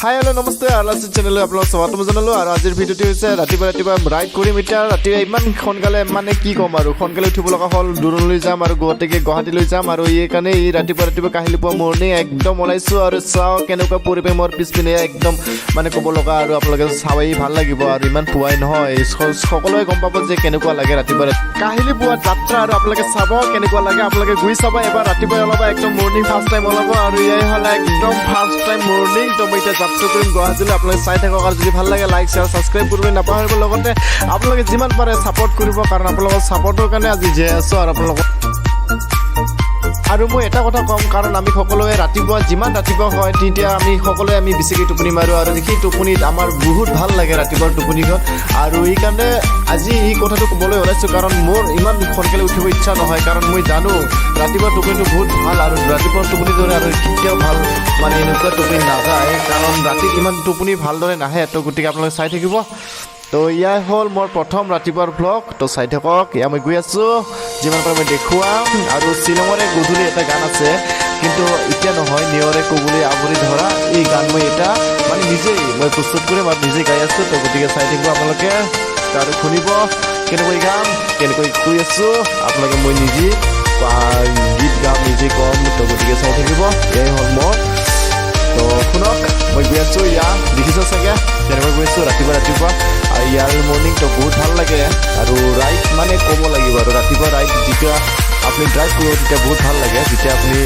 hi hello' namaste আলাচি চেনেললৈ আপোনালোক স্বাগতম জনালোঁ আৰু আজিৰ ভিডিঅ'টো হৈছে ৰাতিপুৱা ৰাইড কৰিম এতিয়া ৰাতিপুৱা ইমান সোনকালে মানে কি ক'ম আৰু সোনকালে উঠিব লগা হ'ল দূৰলৈ যাম আৰু গুৱাহাটীলৈ যাম আৰু এইকাৰণে এই ৰাতিপুৱা কাহিলি পোৱা মৰ্ণিং একদম ওলাইছোঁ আৰু চাওঁ কেনেকুৱা পৰিৱেশ মোৰ পিছপিনে একদম মানে ক'ব লগা আৰু আপোনালোকে চাই ভাল লাগিব আৰু ইমান পুৱাই নহয় সকলোৱে গম পাব যে কেনেকুৱা লাগে ৰাতিপুৱা কাহিলি পোৱা যাত্ৰা আৰু আপোনালোকে চাব কেনেকুৱা লাগে আপোনালোকে গৈ চাব এবাৰ ৰাতিপুৱা ওলাব একদম মৰ্ণিং ফাৰ্ষ্ট টাইম ওলাব আৰু এয়াই হ'ল একদম ফাৰ্ষ্ট টাইম মৰ্ণিং তো মই এতিয়া যাত্ৰা কৰিম গুৱাহাটীলৈ আপোনালোকে চাই থাকক আৰু যদি ভাল লাগে লাইক শ্বেয়াৰ ছাবস্ক্ৰাইব কৰিব নাপাহৰিব লগতে আপোনালোকে যিমান পাৰে ছাপোৰ্ট কৰিব কাৰণ আপোনালোকৰ ছাপোৰ্টৰ কাৰণে আজি জীয়াই আছোঁ আৰু আপোনালোকক আৰু মই এটা কথা ক'ম কাৰণ আমি সকলোৱে ৰাতিপুৱা যিমান ৰাতিপুৱা হয় তেতিয়া আমি সকলোৱে আমি বেছিকৈ টোপনি মাৰোঁ আৰু সেই টোপনিত আমাৰ বহুত ভাল লাগে ৰাতিপুৱাৰ টোপনিখন আৰু এইকাৰণে আজি এই কথাটো ক'বলৈ ওলাইছোঁ কাৰণ মোৰ ইমান সোনকালে উঠিব ইচ্ছা নহয় কাৰণ মই জানো ৰাতিপুৱা টোপনিটো বহুত ভাল আৰু ৰাতিপুৱাৰ টোপনি দৰে আৰু কেতিয়াও ভাল মানে এনেকুৱা টোপনি নাযায় কাৰণ ৰাতিত ইমান টোপনি ভালদৰে নাহে তো গতিকে আপোনালোকে চাই থাকিব তো এয়াই হ'ল মোৰ প্ৰথম ৰাতিপুৱাৰ ভ্লগ তো চাই থাকক এয়া মই গৈ আছোঁ যিমান পাৰে মই দেখুৱাম আৰু শ্বিলঙৰে গধূলি এটা গান আছে কিন্তু এতিয়া নহয় নিয়ৰে কগুলি আৱৰি ধৰা এই গান মই এটা মানে নিজেই মই প্ৰস্তুত কৰিম আৰু নিজেই গাই আছোঁ তো গতিকে চাই থাকিব আপোনালোকে আৰু শুনিব কেনেকৈ গাম কেনেকৈ কৈ আছোঁ আপোনালোকে মই নিজেই গীত গাম নিজেই ক'ম তো গতিকে চাই থাকিব এয়াই হ'ল মোৰ তো শুনক মই গৈ আছোঁ ইয়াত দেখিছোঁ চাগে কেনেকৈ গৈ আছোঁ ৰাতিপুৱা আৰু ইয়াৰ মৰ্ণিংটো বহুত ভাল লাগে আৰু ৰাইড মানে ক'ব লাগিব আৰু ৰাতিপুৱা ৰাইড যেতিয়া আপুনি ড্ৰাইভ কৰিব তেতিয়া বহুত ভাল লাগে যেতিয়া আপুনি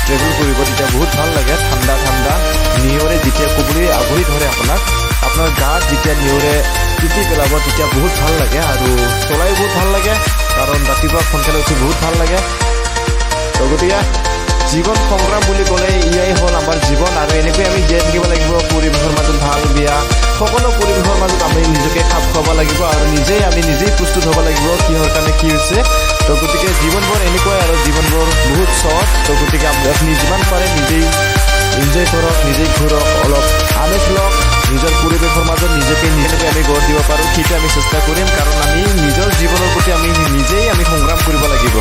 ট্ৰেভেল কৰিব তেতিয়া বহুত ভাল লাগে ঠাণ্ডা নিয়ৰে যেতিয়া কুবুলি আৱৰি ধৰে আপোনাৰ গাত যেতিয়া নিয়ৰে তিতি পেলাব তেতিয়া বহুত ভাল লাগে আৰু চলাই বহুত ভাল লাগে কাৰণ ৰাতিপুৱা সোনকালে উঠি বহুত ভাল লাগে তো গতিকে জীৱন সংগ্ৰাম বুলি ক'লে এয়াই হ'ল আমাৰ জীৱন আৰু এনেকৈ আমি জীয়াই থাকিব লাগিব পৰিৱেশৰ মাজত ভাল বেয়া সকলো পৰিৱেশৰ মাজত আমি নিজকে খাপ খুৱাব লাগিব আৰু আমি নিজেই প্ৰস্তুত হ'ব লাগিব কিহৰ কাৰণে কি হৈছে তো গতিকে জীৱনবোৰ এনেকুৱাই আৰু জীৱনবোৰ বহুত চৰ্ট তো গতিকে আপুনি যিমান পাৰে নিজেই এনজয় কৰক নিজেই ঘূৰক অলপ আমেজ লওক নিজৰ পৰিৱেশৰ মাজত নিজকে আমি গঢ় দিব পাৰোঁ সেইটো আমি চেষ্টা কৰিম কাৰণ আমি নিজৰ জীৱনৰ প্ৰতি আমি নিজেই সংগ্ৰাম কৰিব লাগিব